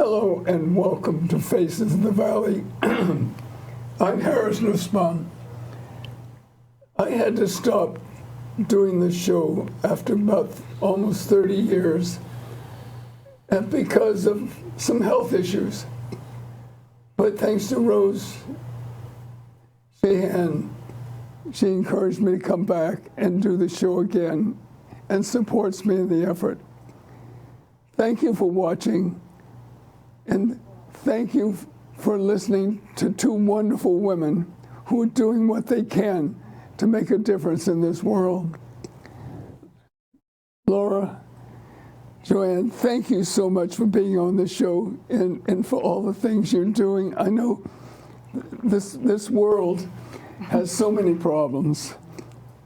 Hello and welcome to Faces of the Valley. I'm Harris Nusbaum. I had to stop doing the show after about almost 30 years and because of some health issues. But thanks to Rose Sheehan, she encouraged me to come back and do the show again and supports me in the effort. Thank you for watching, and thank you for listening to two wonderful women who are doing what they can to make a difference in this world. Laura, Joanne, thank you so much for being on the show and for all the things you're doing. I know this world has so many problems,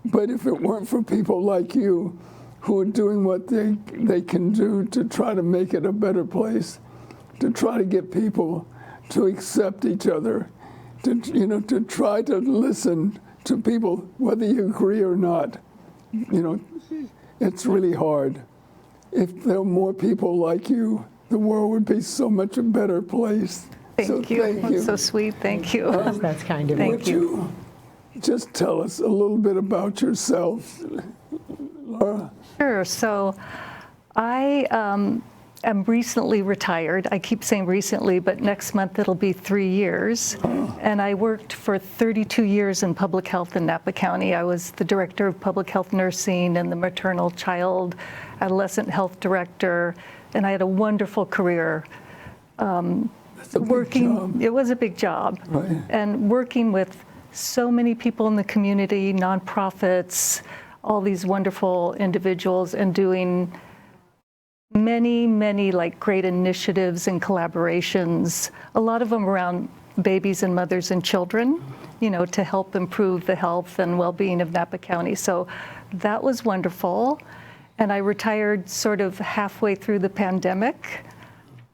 but if it weren't for people like you who are doing what they can do to try to make it a better place, to try to get people to accept each other, to try to listen to people, whether you agree or not, it's really hard. If there were more people like you, the world would be so much a better place. Thank you. That's so sweet. Thank you. That's kind of you. Thank you. Just tell us a little bit about yourself, Laura? Sure. So I am recently retired. I keep saying recently, but next month it'll be 3 years. Oh. And I worked for 32 years in public health in Napa County. I was the director of public health nursing and the maternal child adolescent health director, and I had a wonderful career. That's a big job. It was a big job. Right. And working with so many people in the community, nonprofits, all these wonderful individuals, and doing many like great initiatives and collaborations, a lot of them around babies and mothers and children, to help improve the health and well-being of Napa County. So that was wonderful. And I retired sort of halfway through the pandemic.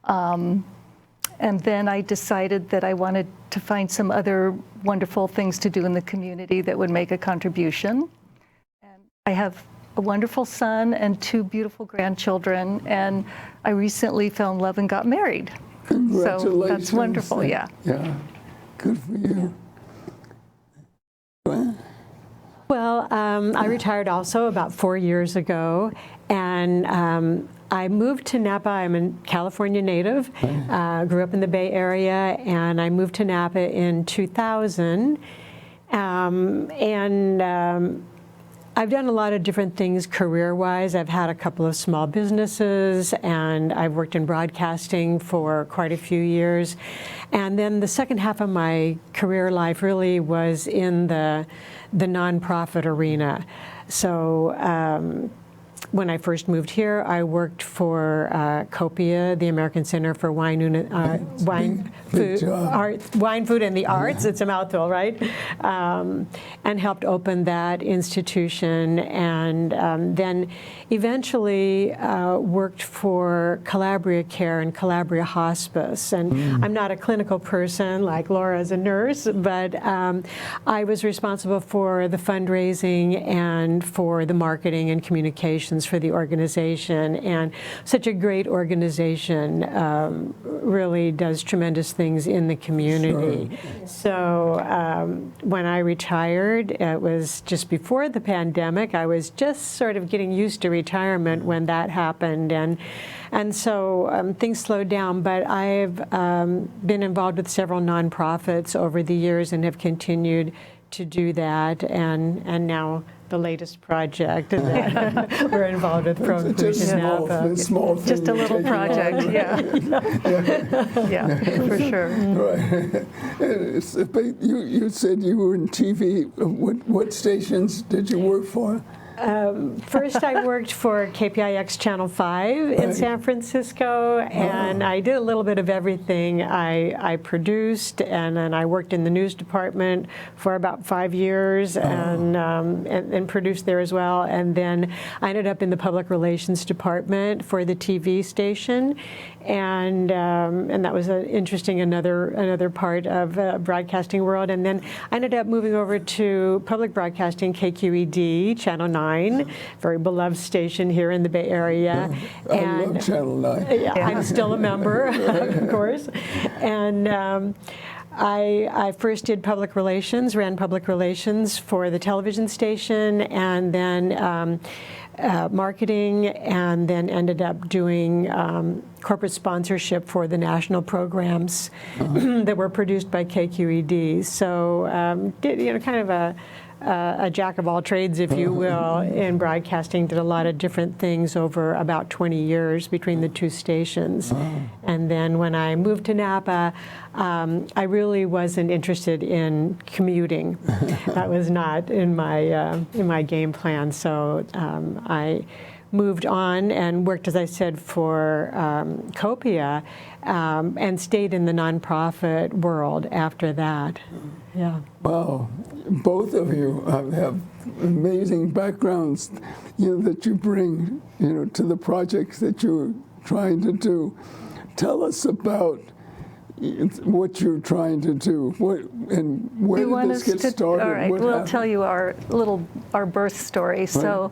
And then I decided that I wanted to find some other wonderful things to do in the community that would make a contribution. And I have a wonderful son and 2 beautiful grandchildren, and I recently fell in love and got married. Congratulations. So that's wonderful, yeah. Yeah, good for you. Joanne? Well, I retired also about 4 years ago, and I moved to Napa. I'm a California native, grew up in the Bay Area, and I moved to Napa in 2000. I've done a lot of different things career-wise. I've had a couple of small businesses, and I've worked in broadcasting for quite a few years. And then the second half of my career life really was in the nonprofit arena. So when I first moved here, I worked for COPIA, the American Center for Wine, Food, and the Arts. It's a mouthful, right? And helped open that institution, and then eventually worked for Calabria Care and Calabria Hospice. And I'm not a clinical person like Laura is a nurse, but I was responsible for the fundraising and for the marketing and communications for the organization. And such a great organization really does tremendous things in the community. Sure. So when I retired, it was just before the pandemic. I was just sort of getting used to retirement when that happened, and so things slowed down. But I've been involved with several nonprofits over the years and have continued to do that, and now the latest project that we're involved with, Pro Inclusion Napa. Just a little project, yeah, for sure. Right. You said you were in TV. What stations did you work for? First, I worked for KPIX Channel 5 in San Francisco, and I did a little bit of everything. I produced, and then I worked in the news department for about 5 years, and and produced there as well. And then I ended up in the public relations department for the TV station, and that was another part of broadcasting world. And then I ended up moving over to public broadcasting, KQED, Channel 9, very beloved station here in the Bay Area. I love Channel 9. Yeah, I'm still a member, of course. And I first did public relations, ran public relations for the television station, and then marketing, and then ended up doing corporate sponsorship for the national programs that were produced by KQED. So did kind of a jack of all trades, if you will, in broadcasting. Did a lot of different things over about 20 years between the two stations. And then when I moved to Napa, I really wasn't interested in commuting. That was not in my game plan. So I moved on and worked, as I said, for Copia, and stayed in the nonprofit world after that. Yeah. Wow, both of you have amazing backgrounds, that you bring, to the projects that you're trying to do. Tell us about what you're trying to do. And where did this get started? All right, we'll tell you our birth story. Right. So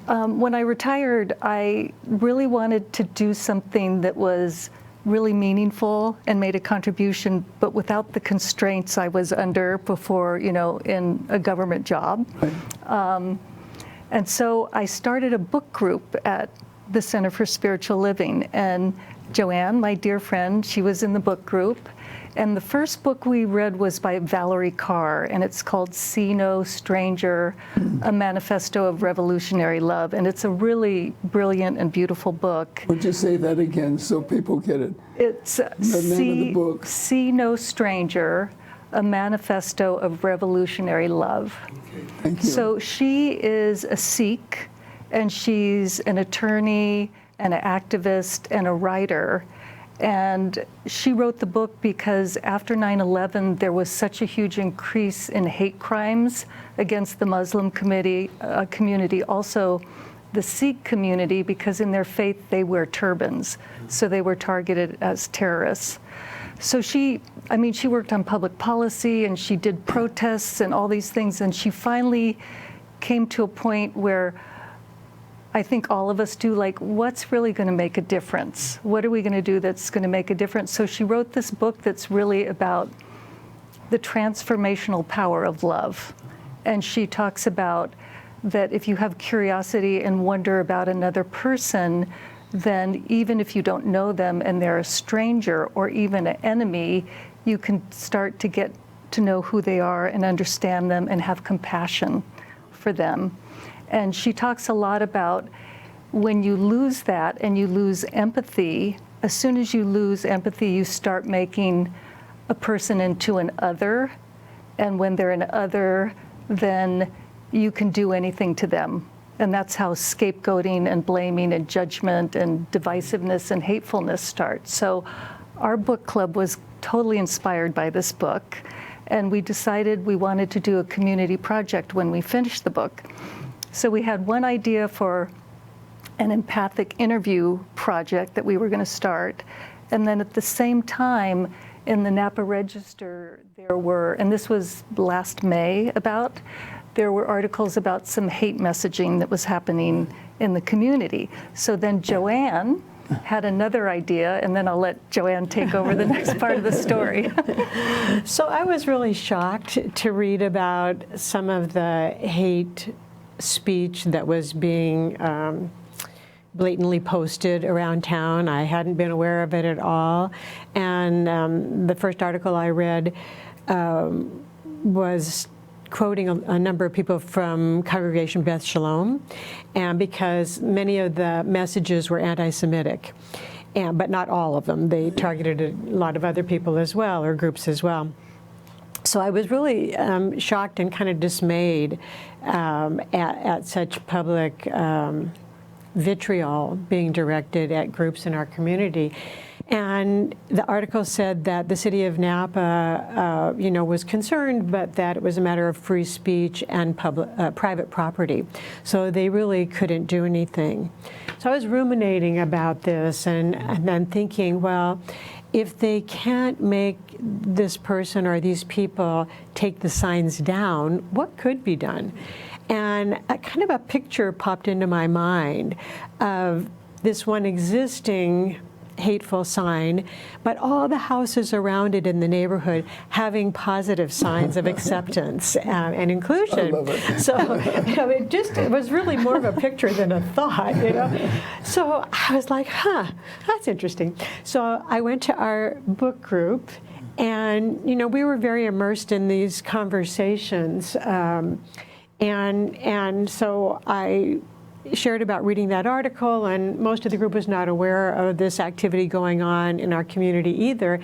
when I retired, I really wanted to do something that was really meaningful and made a contribution, but without the constraints I was under before, in a government job. Right. And so I started a book group at the Center for Spiritual Living. And Joanne, my dear friend, she was in the book group. And the first book we read was by Valerie Carr, and it's called See No Stranger, A Manifesto of Revolutionary Love. And it's a really brilliant and beautiful book. Would you say that again so people get it? It's the name of the book. See No Stranger, A Manifesto of Revolutionary Love. Okay. Thank you. So she is a Sikh, and she's an attorney and an activist and a writer. And she wrote the book because after 9/11, there was such a huge increase in hate crimes against the Muslim community, also the Sikh community, because in their faith they wear turbans, so they were targeted as terrorists. So she worked on public policy, and she did protests and all these things, and she finally came to a point where I think all of us do, like, what's really going to make a difference? What are we going to do that's going to make a difference? So she wrote this book that's really about the transformational power of love. And she talks about that if you have curiosity and wonder about another person, then even if you don't know them and they're a stranger or even an enemy, you can start to get to know who they are and understand them and have compassion for them. And she talks a lot about when you lose that and you lose empathy, as soon as you lose empathy, you start making a person into an other. And when they're an other, then you can do anything to them. And that's how scapegoating and blaming and judgment and divisiveness and hatefulness start. So our book club was totally inspired by this book. And we decided we wanted to do a community project when we finished the book. So we had one idea for an empathic interview project that we were going to start. And then at the same time, in the Napa Register, there were, and this was last May there were articles about some hate messaging that was happening in the community. So then Joanne had another idea, and then I'll let Joanne take over the next part of the story. So I was really shocked to read about some of the hate speech that was being blatantly posted around town. I hadn't been aware of it at all. And the first article I read was quoting a number of people from Congregation Beth Shalom, and because many of the messages were anti-Semitic, but not all of them. They targeted a lot of other people as well, or groups as well. So I was really shocked and kind of dismayed at such public vitriol being directed at groups in our community. And the article said that the city of Napa, was concerned, but that it was a matter of free speech and private property. So they really couldn't do anything. So I was ruminating about this and then thinking, well, if they can't make this person or these people take the signs down, what could be done? And kind of a picture popped into my mind of this one existing hateful sign, but all the houses around it in the neighborhood having positive signs of acceptance and inclusion. I love it. So it was really more of a picture than a thought, So I was like, that's interesting. So I went to our book group, and we were very immersed in these conversations, and so I shared about reading that article, and most of the group was not aware of this activity going on in our community either.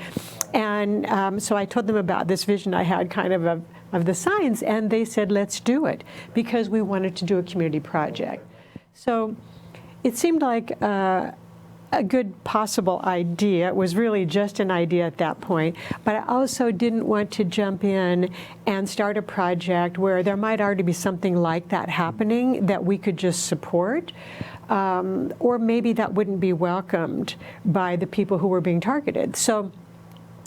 And so I told them about this vision I had kind of the signs, and they said, let's do it, because we wanted to do a community project. So it seemed like a good possible idea. It was really just an idea at that point, but I also didn't want to jump in and start a project where there might already be something like that happening that we could just support, or maybe that wouldn't be welcomed by the people who were being targeted. So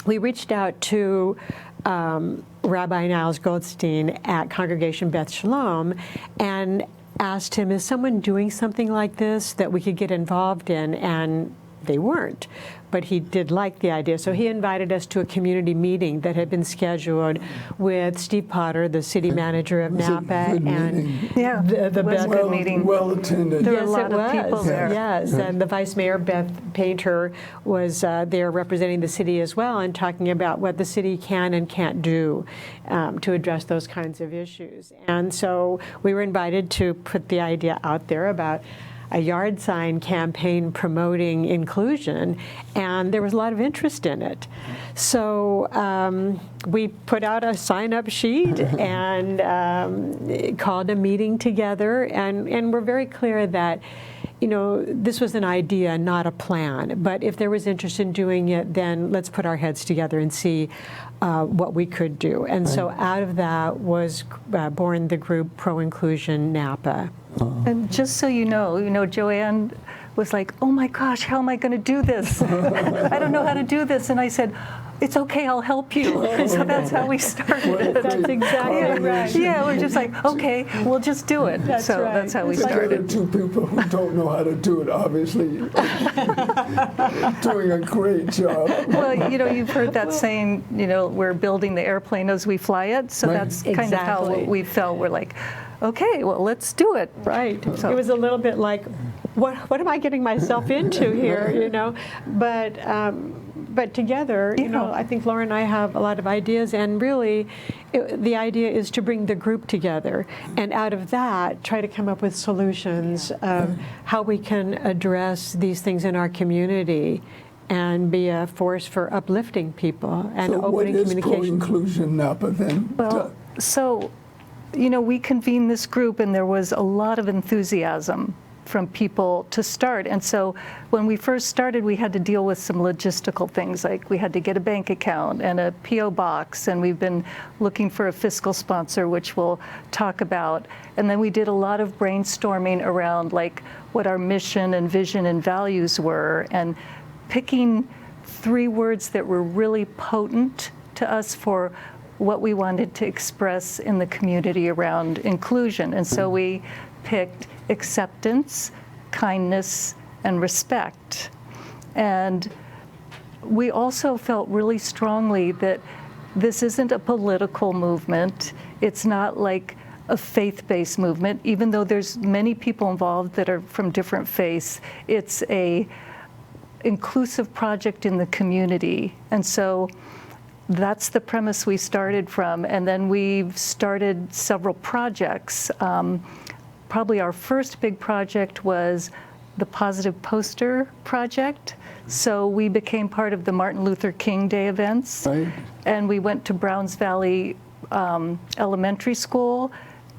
we reached out to Rabbi Niles Goldstein at Congregation Beth Shalom and asked him, is someone doing something like this that we could get involved in? And they weren't, but he did like the idea. So he invited us to a community meeting that had been scheduled with Steve Potter, the city manager of Napa, and Yeah, the it was a good meeting. Well attended. There were Yes, a lot it of people was. there. Yes, and the Vice Mayor, Beth Painter, was there representing the city as well and talking about what the city can and can't do to address those kinds of issues. And so we were invited to put the idea out there about a yard sign campaign promoting inclusion, and there was a lot of interest in it. So we put out a sign-up sheet and called a meeting together, and we're very clear that this was an idea, not a plan. But if there was interest in doing it, then let's put our heads together and see what we could do. And so out of that was born the group Pro Inclusion Napa. And just so you know, Joanne was like, oh my gosh, how am I going to do this? I don't know how to do this. And I said, it's okay, I'll help you. And so that's how we started. That's exactly right. Yeah, we're just like, okay, we'll just do it. That's so right. that's how we There are started. two people who don't know how to do it, obviously, doing a great job. Well, you've heard that saying, we're building the airplane as we fly it. So Right. that's kind of how Exactly. we felt. We're like, okay, well, let's do it. Right. So- It was a little bit like, what am I getting myself into here, But together, I think Laura and I have a lot of ideas, and really, the idea is to bring the group together, and out of that, try to come up with solutions of how we can address these things in our community and be a force for uplifting people and So what opening is Pro communication. Inclusion Napa then? Well, so, we convened this group, and there was a lot of enthusiasm from people to start. And so when we first started, we had to deal with some logistical things, like we had to get a bank account and a P.O. box, and we've been looking for a fiscal sponsor, which we'll talk about. And then we did a lot of brainstorming around like what our mission and vision and values were, and picking 3 words that were really potent to us for what we wanted to express in the community around inclusion. And so we picked acceptance, kindness, and respect. And we also felt really strongly that this isn't a political movement. It's not like a faith-based movement, even though there's many people involved that are from different faiths. It's a inclusive project in the community. And so that's the premise we started from. And then we've started several projects. Probably our first big project was the Positive Poster Project. So we became part of the Martin Luther King Day events. Right. And we went to Browns Valley Elementary School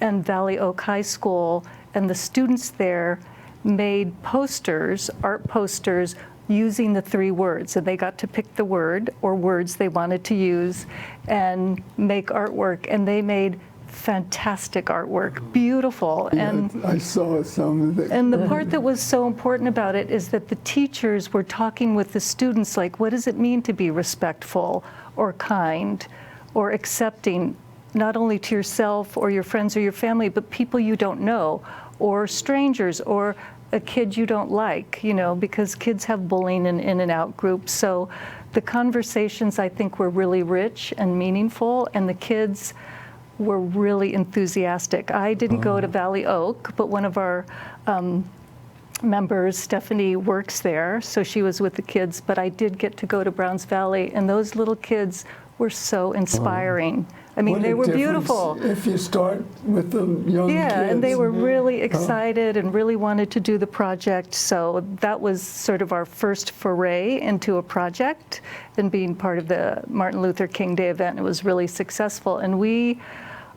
and Valley Oak High School. And the students there made posters, art posters, using the 3 words, and they got to pick the word or words they wanted to use and make artwork, and they made fantastic artwork, beautiful. Yeah, And I saw some of it. and the part that was so important about it is that the teachers were talking with the students, like, what does it mean to be respectful or kind or accepting, not only to yourself or your friends or your family, but people you don't know, or strangers, or a kid you don't like, you know, because kids have bullying in and out groups. So the conversations, I think, were really rich and meaningful, and the kids were really enthusiastic. I didn't go to Valley Oak, but one of our members, Stephanie, works there, so she was with the kids, but I did get to go to Browns Valley, and those little kids were so inspiring. I mean, What they a were difference beautiful. if you start with the young kids. Yeah, and they were really excited and really wanted to do the project. So that was sort of our first foray into a project and being part of the Martin Luther King Day event. It was really successful. And we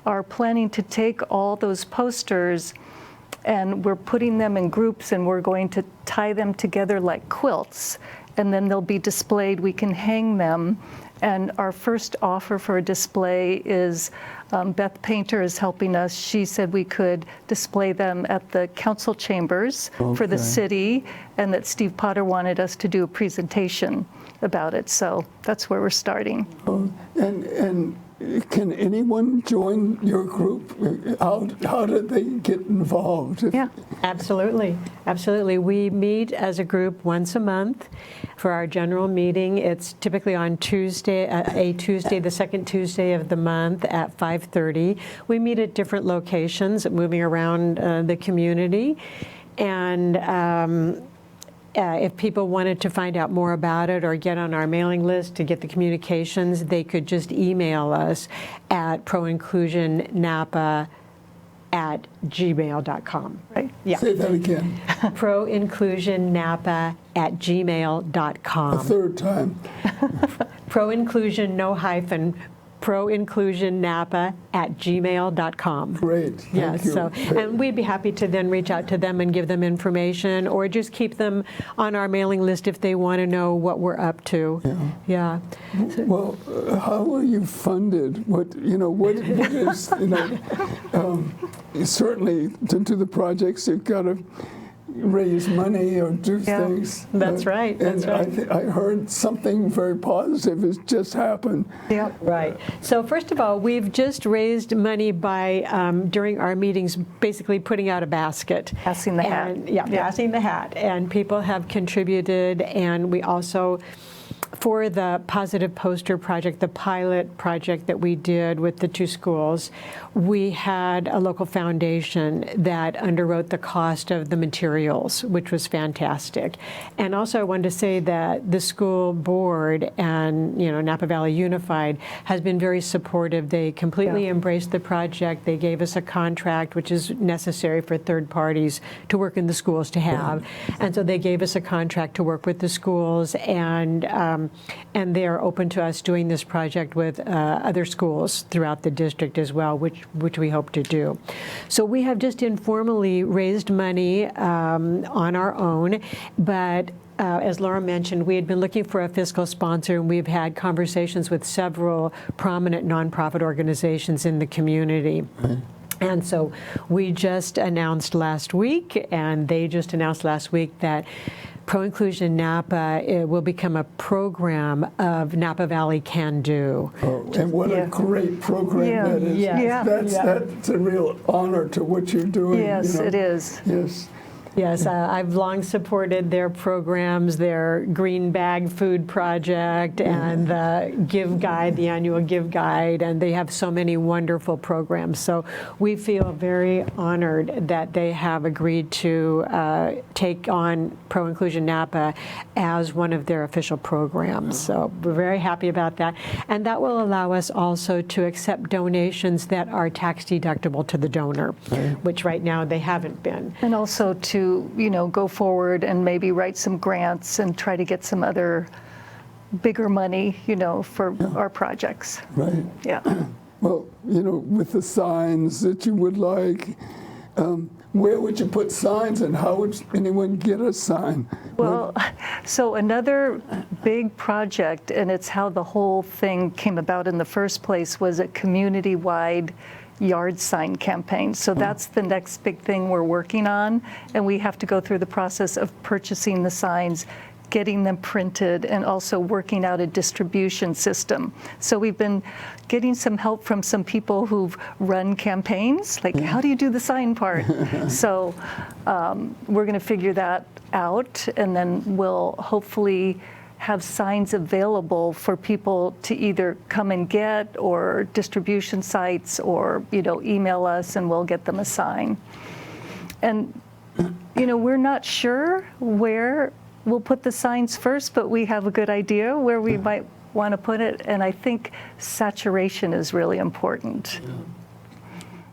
are planning to take all those posters, and we're putting them in groups, and we're going to tie them together like quilts, and then they'll be displayed. We can hang them. And our first offer for a display is Beth Painter is helping us. She said we could display them at the council chambers for the city, and that Steve Potter wanted us to do a presentation about it. So that's where we're starting. And can anyone join your group? How do they get involved? Yeah. Absolutely, absolutely. We meet as a group once a month for our general meeting. It's typically on Tuesday, the second Tuesday of the month at 5:30. We meet at different locations, moving around the community. And if people wanted to find out more about it or get on our mailing list to get the communications, they could just email us at proinclusionnapa@gmail.com. Right. Yeah. Say that again. proinclusionnapa@gmail.com. A third time. Pro-inclusion, no hyphen, proinclusionnapa@gmail.com. Great. Yeah, Thank you. so, and we'd be happy to then reach out to them and give them information, or just keep them on our mailing list if they want to know what we're up to. Yeah. Well, how are you funded? What is, certainly to do the projects, you've got to raise money or do things. That's right, that's and right. I heard something very positive has just happened. Yeah. Right. So first of all, we've just raised money by, during our meetings, basically putting out a basket. Passing the hat. And, passing the hat. And people have contributed, and we also, for the Positive Poster Project, the pilot project that we did with the 2 schools, we had a local foundation that underwrote the cost of the materials, which was fantastic. And also I wanted to say that the school board and Napa Valley Unified has been very supportive. They completely embraced the project. They gave us a contract, which is necessary for third parties to work in the schools to have. And so they gave us a contract to work with the schools, and they are open to us doing this project with other schools throughout the district as well, which we hope to do. So we have just informally raised money on our own, but as Laura mentioned, we had been looking for a fiscal sponsor, and we've had conversations with several prominent nonprofit organizations in the community. And so we just announced last week, and they just announced last week, that Pro Inclusion Napa will become a program of Napa Valley Can Do. Oh, and what a great program that is. That's a real honor to what you're doing. Yes, it is. Yes. Yes, I've long supported their programs, their Green Bag Food Project, and the Give Guide, the annual Give Guide, and they have so many wonderful programs. So we feel very honored that they have agreed to take on Pro Inclusion Napa as one of their official programs. So we're very happy about that. And that will allow us also to accept donations that are tax deductible to the donor, which right now they haven't been. And also to, go forward and maybe write some grants and try to get some other bigger money, for our projects. Right. Yeah. Well, with the signs that you would like, Where would you put signs, and how would anyone get a sign? Well, so another big project, and it's how the whole thing came about in the first place, was a community-wide yard sign campaign. So that's the next big thing we're working on, and we have to go through the process of purchasing the signs, getting them printed, and also working out a distribution system. So we've been getting some help from some people who've run campaigns, like how do you do the sign part? So we're going to figure that out, and then we'll hopefully have signs available for people to either come and get, or distribution sites, or email us and we'll get them a sign. And we're not sure where we'll put the signs first, but we have a good idea where we might want to put it, and I think saturation is really important. Yeah.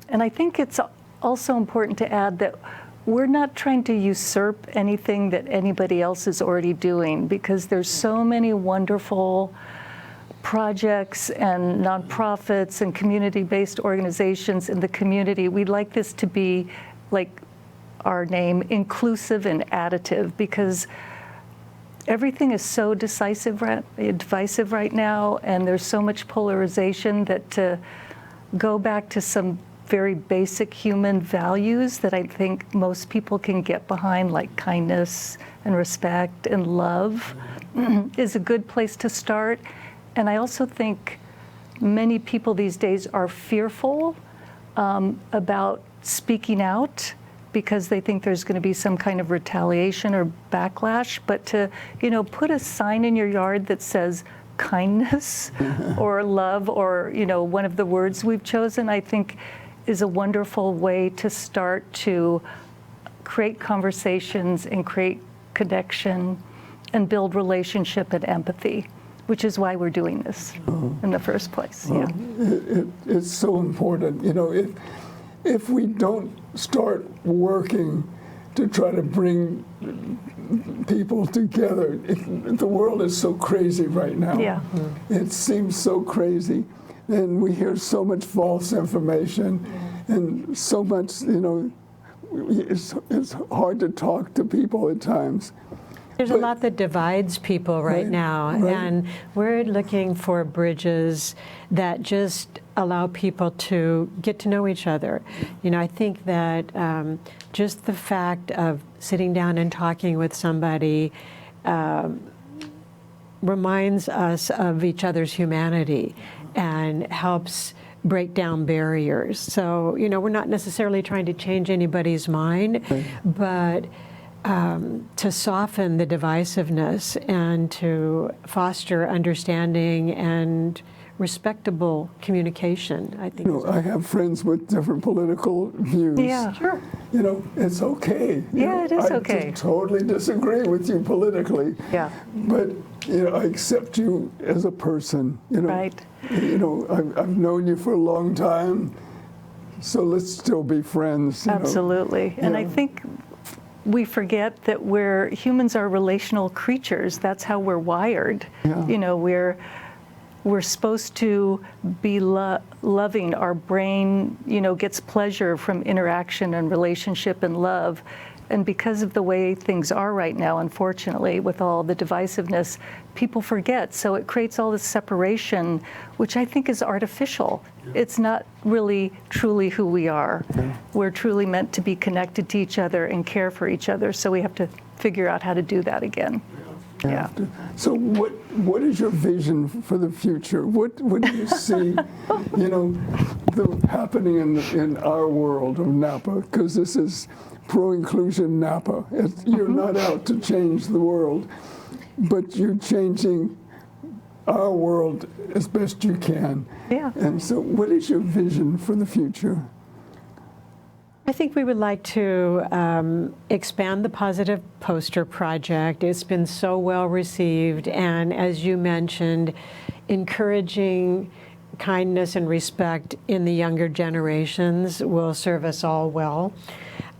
And I think it's also important to add that we're not trying to usurp anything that anybody else is already doing, because there's so many wonderful projects and nonprofits and community-based organizations in the community. We'd like this to be, like our name, inclusive and additive, because everything is so divisive right now, and there's so much polarization that to go back to some very basic human values that I think most people can get behind, like kindness and respect and love, is a good place to start. And I also think many people these days are fearful about speaking out, because they think there's going to be some kind of retaliation or backlash. But to, put a sign in your yard that says kindness or love, or, one of the words we've chosen, I think is a wonderful way to start to create conversations and create connection and build relationship and empathy, which is why we're doing this in the first place. Yeah. It's so important. If we don't start working to try to bring people together, the world is so crazy right now. Yeah. It seems so crazy, and we hear so much false information, and so much, it's hard to talk to people at times. There's a lot that divides people right now, and we're looking for bridges that just allow people to get to know each other. I think that just the fact of sitting down and talking with somebody reminds us of each other's humanity and helps break down barriers. So, we're not necessarily trying to change anybody's mind, but to soften the divisiveness and to foster understanding and respectable communication, I think. I have friends with different political views. Yeah, sure. It's okay. It is okay. I totally disagree with you politically. Yeah. But, I accept you as a person. Right. I've known you for a long time, so let's still be friends. Absolutely. And I think we forget that humans are relational creatures. That's how we're wired. Yeah. We're supposed to be loving. Our brain, gets pleasure from interaction and relationship and love. And because of the way things are right now, unfortunately, with all the divisiveness, people forget. So it creates all this separation, which I think is artificial. Yeah. It's not really truly who we are. Yeah. We're truly meant to be connected to each other and care for each other. So we have to figure out how to do that again. Yeah. So what is your vision for the future? What do you see, happening in our world of Napa? Because this is Pro Inclusion Napa. You're not out to change the world, but you're changing our world as best you can. Yeah. And so what is your vision for the future? I think we would like to expand the Positive Poster Project. It's been so well received, and as you mentioned, encouraging kindness and respect in the younger generations will serve us all well.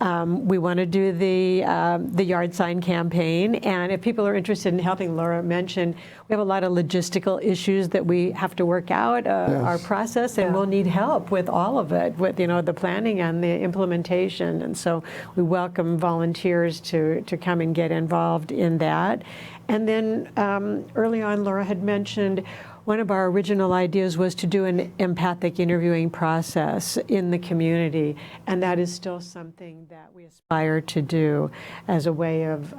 We want to do the yard sign campaign, and if people are interested in helping, Laura mentioned we have a lot of logistical issues that we have to work out our process, and we'll need help with all of it, with the planning and the implementation. And so we welcome volunteers to come and get involved in that. And then early on, Laura had mentioned one of our original ideas was to do an empathic interviewing process in the community, and that is still something that we aspire to do as a way of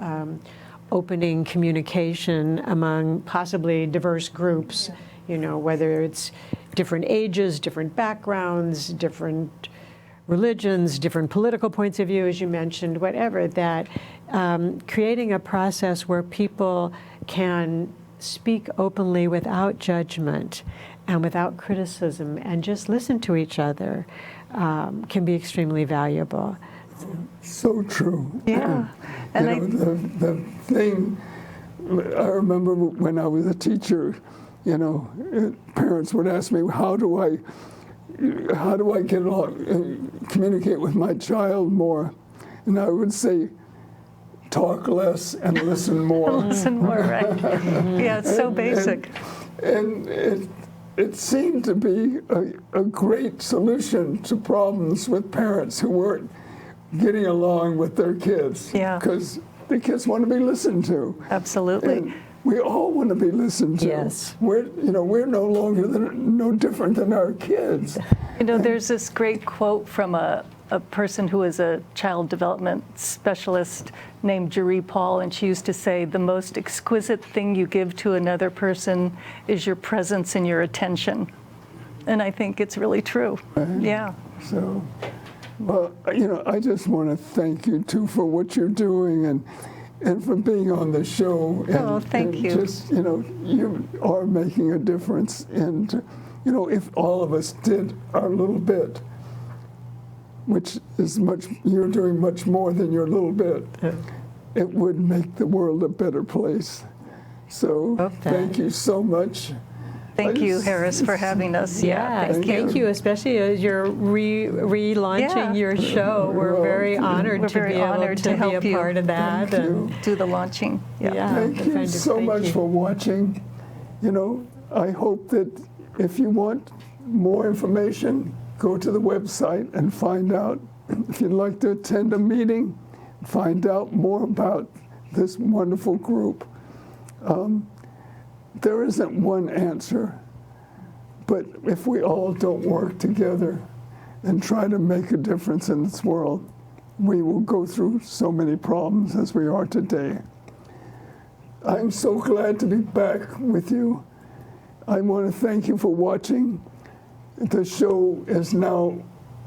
opening communication among possibly diverse groups, whether it's different ages, different backgrounds, different religions, different political points of view, as you mentioned, whatever, that creating a process where people can speak openly without judgment and without criticism and just listen to each other can be extremely valuable. So true. Yeah. And the thing, I remember when I was a teacher, parents would ask me, how do I get along, communicate with my child more? And I would say, talk less and listen more. Listen more, right? Yeah, it's so basic. And it seemed to be a great solution to problems with parents who weren't getting along with their kids. Yeah. Because the kids want to be listened to. Absolutely. And we all want to be listened to. Yes. We're no longer no different than our kids. There's this great quote from a person who is a child development specialist named Jeree Paul, and she used to say, the most exquisite thing you give to another person is your presence and your attention. And I think it's really true. Right. Yeah. So, well, I just want to thank you too for what you're doing and for being on the show. And, thank you. Just, you are making a difference. And, if all of us did our little bit, which is you're doing much more than your little bit, it would make the world a better place. So thank you so much. Thank you, Harris, for having us. Yeah, thank you, especially as you're relaunching your show. We're very honored to be able to be a part of that. And do the launching. Yeah. Thank you so much for watching. I hope that if you want more information, go to the website and find out. If you'd like to attend a meeting, find out more about this wonderful group. There isn't one answer, but if we all don't work together and try to make a difference in this world, we will go through so many problems as we are today. I'm so glad to be back with you. I want to thank you for watching. The show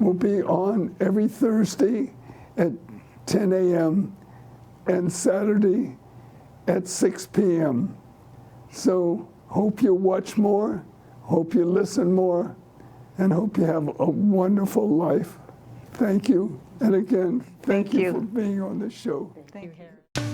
will be on every Thursday at 10 a.m. and Saturday at 6 p.m. So hope you watch more, hope you listen more, and hope you have a wonderful life. Thank you. And again, thank you for being on the show. Thank you.